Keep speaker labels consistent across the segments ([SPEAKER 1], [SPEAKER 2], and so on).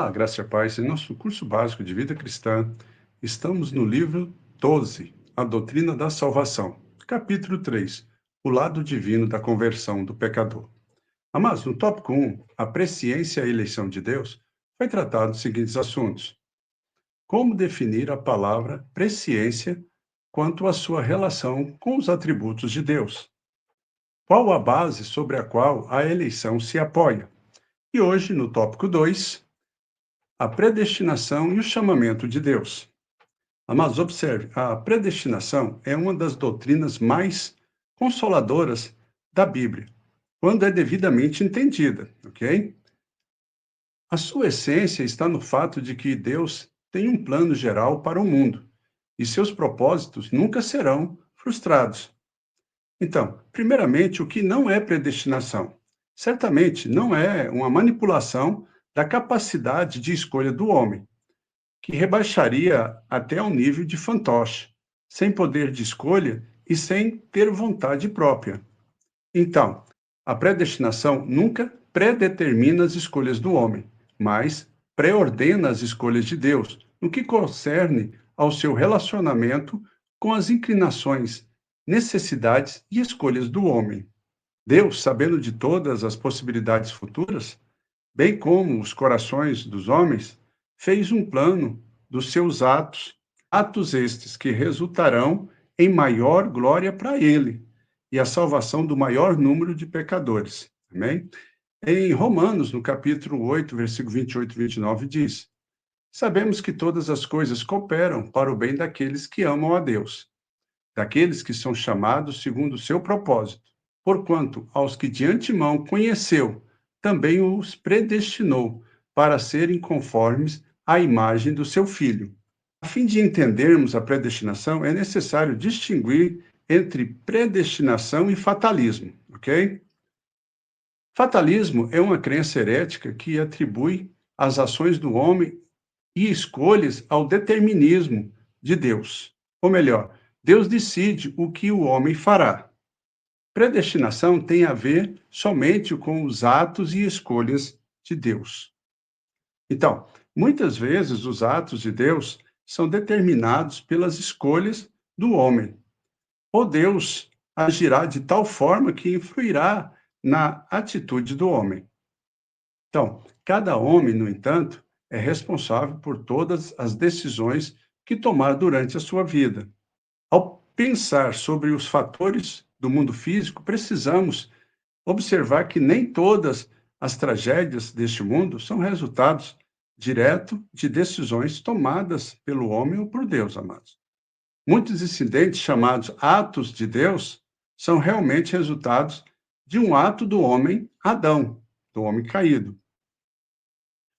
[SPEAKER 1] Olá, graça e paz. Em nosso curso básico de vida cristã, estamos no livro 12, A Doutrina da Salvação, capítulo 3, O lado divino da conversão do pecador. Mas no tópico 1, a presciência e a eleição de Deus, foi tratado os seguintes assuntos: como definir a palavra presciência quanto à sua relação com os atributos de Deus? Qual a base sobre a qual a eleição se apoia? E hoje, no tópico 2, a predestinação e o chamamento de Deus. Mas observe, a predestinação é uma das doutrinas mais consoladoras da Bíblia, quando é devidamente entendida, ok? A sua essência está no fato de que Deus tem um plano geral para o mundo e seus propósitos nunca serão frustrados. Então, primeiramente, o que não é predestinação? Certamente não é uma manipulação da capacidade de escolha do homem, que rebaixaria até ao nível de fantoche, sem poder de escolha e sem ter vontade própria. Então, a predestinação nunca predetermina as escolhas do homem, mas preordena as escolhas de Deus, no que concerne ao seu relacionamento com as inclinações, necessidades e escolhas do homem. Deus, sabendo de todas as possibilidades futuras, bem como os corações dos homens, fez um plano dos seus atos estes que resultarão em maior glória para ele e a salvação do maior número de pecadores. Amém? Em Romanos, no capítulo 8, versículo 28 e 29, diz: sabemos que todas as coisas cooperam para o bem daqueles que amam a Deus, daqueles que são chamados segundo o seu propósito. Porquanto aos que de antemão conheceu, também os predestinou para serem conformes à imagem do seu Filho. A fim de entendermos a predestinação, é necessário distinguir entre predestinação e fatalismo, ok? Fatalismo é uma crença herética que atribui as ações do homem e escolhas ao determinismo de Deus. Ou melhor, Deus decide o que o homem fará. Predestinação tem a ver somente com os atos e escolhas de Deus. Então, muitas vezes os atos de Deus são determinados pelas escolhas do homem. Ou Deus agirá de tal forma que influirá na atitude do homem. Então, cada homem, no entanto, é responsável por todas as decisões que tomar durante a sua vida. Ao pensar sobre os fatores do mundo físico, precisamos observar que nem todas as tragédias deste mundo são resultados direto de decisões tomadas pelo homem ou por Deus, amados. Muitos incidentes chamados atos de Deus são realmente resultados de um ato do homem Adão, do homem caído.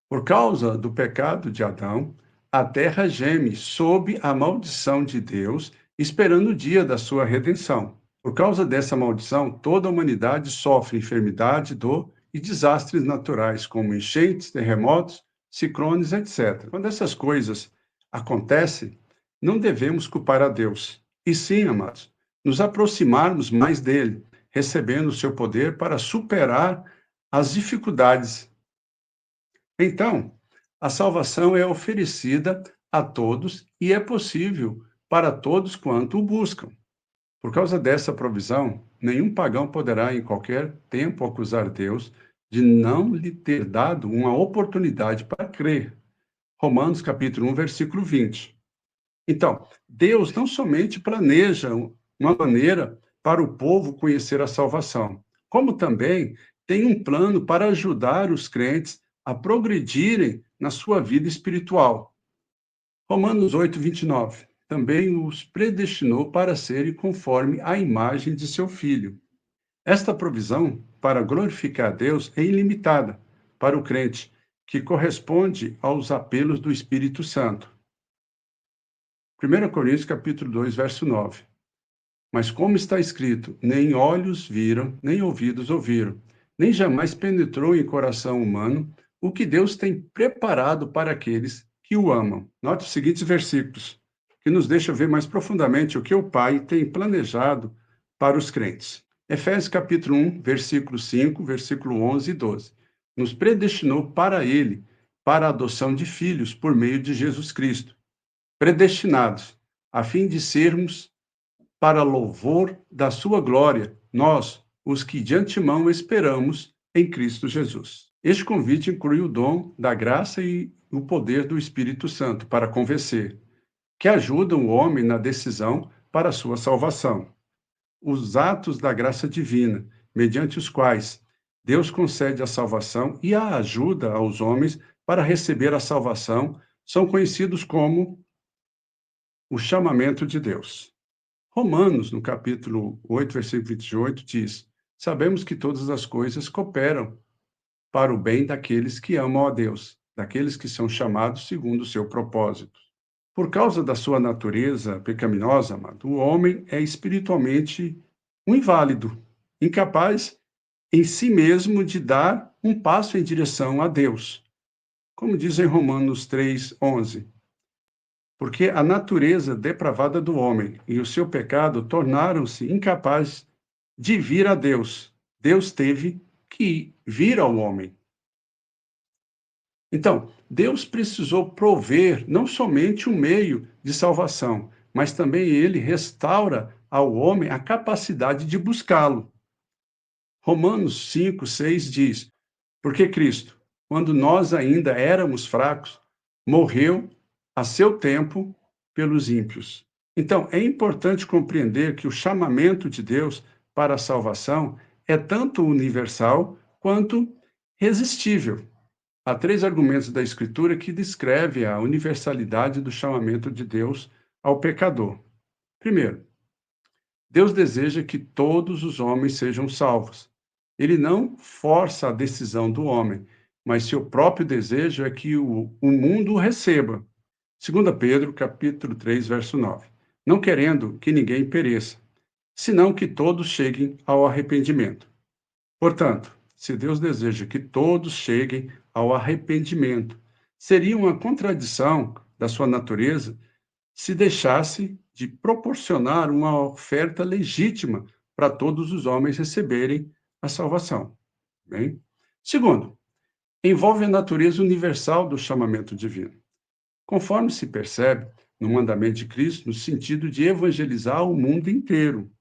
[SPEAKER 1] Por causa do pecado de Adão, a terra geme sob a maldição de Deus, esperando o dia da sua redenção. Por causa dessa maldição, toda a humanidade sofre enfermidade, dor e desastres naturais, como enchentes, terremotos, ciclones, etc. Quando essas coisas acontecem, não devemos culpar a Deus, e sim, amados, nos aproximarmos mais dele, recebendo o seu poder para superar as dificuldades. Então, a salvação é oferecida a todos e é possível para todos quanto o buscam. Por causa dessa provisão, nenhum pagão poderá em qualquer tempo acusar Deus de não lhe ter dado uma oportunidade para crer. Romanos capítulo 1, versículo 20. Então, Deus não somente planeja uma maneira para o povo conhecer a salvação, como também tem um plano para ajudar os crentes a progredirem na sua vida espiritual. Romanos 8, 29. Também os predestinou para serem conforme a imagem de seu Filho. Esta provisão para glorificar a Deus é ilimitada para o crente, que corresponde aos apelos do Espírito Santo. 1 Coríntios capítulo 2, verso 9. Mas como está escrito, nem olhos viram, nem ouvidos ouviram, nem jamais penetrou em coração humano o que Deus tem preparado para aqueles que o amam. Note os seguintes versículos, que nos deixam ver mais profundamente o que o Pai tem planejado para os crentes. Efésios capítulo 1, versículo 5, versículo 11 e 12. Nos predestinou para Ele, para a adoção de filhos por meio de Jesus Cristo, predestinados, a fim de sermos para louvor da sua glória, nós, os que de antemão esperamos em Cristo Jesus. Este convite inclui o dom da graça e o poder do Espírito Santo para convencer, que ajudam o homem na decisão para a sua salvação. Os atos da graça divina, mediante os quais Deus concede a salvação e a ajuda aos homens para receber a salvação, são conhecidos como o chamamento de Deus. Romanos, no capítulo 8, versículo 28, diz: Sabemos que todas as coisas cooperam para o bem daqueles que amam a Deus, daqueles que são chamados segundo o seu propósito. Por causa da sua natureza pecaminosa, amado, o homem é espiritualmente um inválido, incapaz em si mesmo de dar um passo em direção a Deus. Como diz em Romanos 3:11, porque a natureza depravada do homem e o seu pecado tornaram-se incapazes de vir a Deus. Deus teve que vir ao homem. Então, Deus precisou prover não somente um meio de salvação, mas também ele restaura ao homem a capacidade de buscá-lo. Romanos 5:6 diz: Porque Cristo, quando nós ainda éramos fracos, morreu a seu tempo pelos ímpios. Então, é importante compreender que o chamamento de Deus para a salvação é tanto universal quanto resistível. Há três argumentos da Escritura que descrevem a universalidade do chamamento de Deus ao pecador. Primeiro, Deus deseja que todos os homens sejam salvos. Ele não força a decisão do homem, mas seu próprio desejo é que o mundo o receba. 2 Pedro, capítulo 3, verso 9. Não querendo que ninguém pereça, senão que todos cheguem ao arrependimento. Portanto, se Deus deseja que todos cheguem ao arrependimento, seria uma contradição da sua natureza se deixasse de proporcionar uma oferta legítima para todos os homens receberem a salvação. Bem? Segundo, envolve a natureza universal do chamamento divino. Conforme se percebe no mandamento de Cristo, no sentido de evangelizar o mundo inteiro.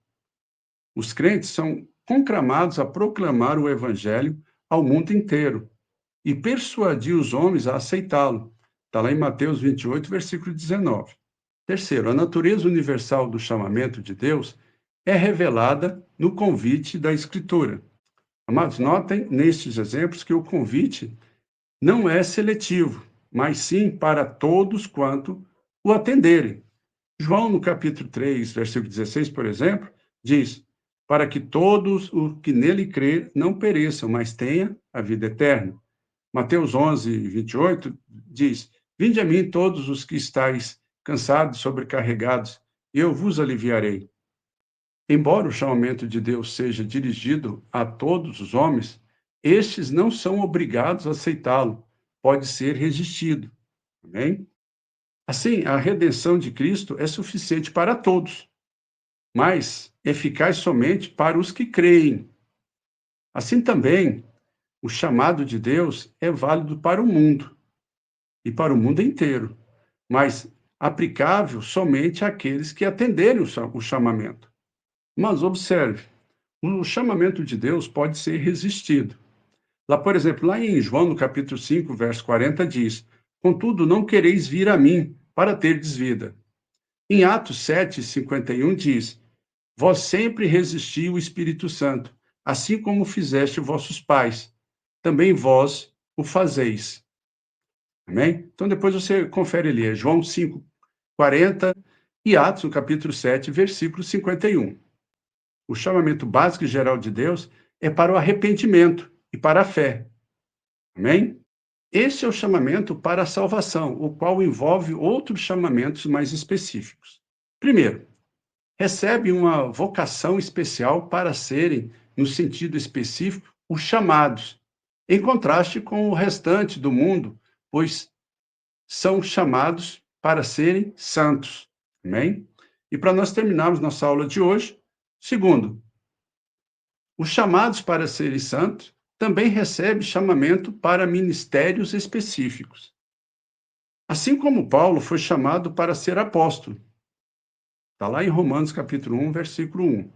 [SPEAKER 1] Os crentes são conclamados a proclamar o evangelho ao mundo inteiro e persuadir os homens a aceitá-lo. Está lá em Mateus 28, versículo 19. Terceiro, a natureza universal do chamamento de Deus é revelada no convite da Escritura. Amados, notem nestes exemplos que o convite não é seletivo, mas sim para todos quanto o atenderem. João, no capítulo 3, versículo 16, por exemplo, diz: Para que todos os que nele crêem não pereçam, mas tenham a vida eterna. Mateus 11, 28 diz: Vinde a mim todos os que estáis cansados, sobrecarregados, e eu vos aliviarei. Embora o chamamento de Deus seja dirigido a todos os homens, estes não são obrigados a aceitá-lo, pode ser resistido. Amém? Assim, a redenção de Cristo é suficiente para todos, mas eficaz somente para os que creem. Assim também, o chamado de Deus é válido para o mundo e para o mundo inteiro, mas aplicável somente àqueles que atenderem o chamamento. Mas observe, o chamamento de Deus pode ser resistido. Lá, por exemplo, lá em João, no capítulo 5, verso 40, diz: Contudo, não quereis vir a mim para terdes vida. Em Atos 7, 51, diz: Vós sempre resisti o Espírito Santo, assim como fizeste vossos pais. Também vós o fazeis. Amém? Então, depois você confere ali, é João 5, 40 e Atos, no capítulo 7, versículo 51. O chamamento básico e geral de Deus é para o arrependimento e para a fé. Amém? Esse é o chamamento para a salvação, o qual envolve outros chamamentos mais específicos. Primeiro, recebe uma vocação especial para serem, no sentido específico, os chamados, em contraste com o restante do mundo, pois são chamados para serem santos. Amém? E para nós terminarmos nossa aula de hoje, segundo, os chamados para serem santos também recebe chamamento para ministérios específicos. Assim como Paulo foi chamado para ser apóstolo. Está lá em Romanos capítulo 1, versículo 1.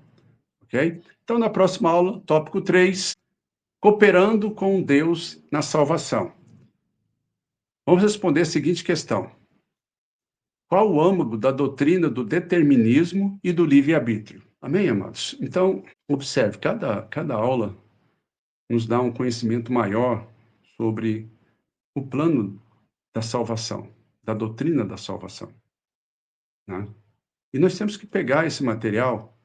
[SPEAKER 1] Ok? Então, na próxima aula, tópico 3, cooperando com Deus na salvação. Vamos responder a seguinte questão. Qual o âmago da doutrina do determinismo e do livre-arbítrio? Amém, amados? Então, observe, cada aula nos dá um conhecimento maior sobre o plano da salvação, da doutrina da salvação, né? E nós temos que pegar esse material,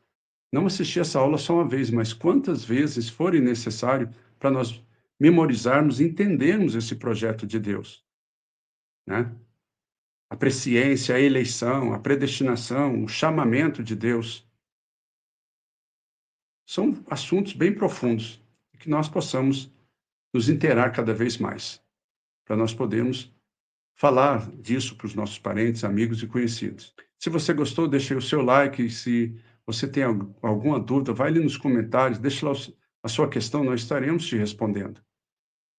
[SPEAKER 1] não assistir essa aula só uma vez, mas quantas vezes forem necessário para nós memorizarmos e entendermos esse projeto de Deus, né? A presciência, a eleição, a predestinação, o chamamento de Deus, são assuntos bem profundos e que nós possamos nos inteirar cada vez mais, para nós podermos falar disso para os nossos parentes, amigos e conhecidos. Se você gostou, deixe aí o seu like. E se você tem alguma dúvida, vai ali nos comentários, deixe lá a sua questão, nós estaremos te respondendo,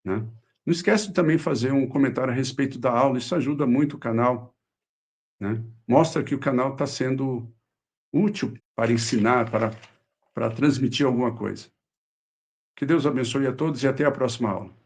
[SPEAKER 1] né? Não esquece de também fazer um comentário a respeito da aula, isso ajuda muito o canal, né? Mostra que o canal está sendo útil para ensinar, para transmitir alguma coisa. Que Deus abençoe a todos e até a próxima aula.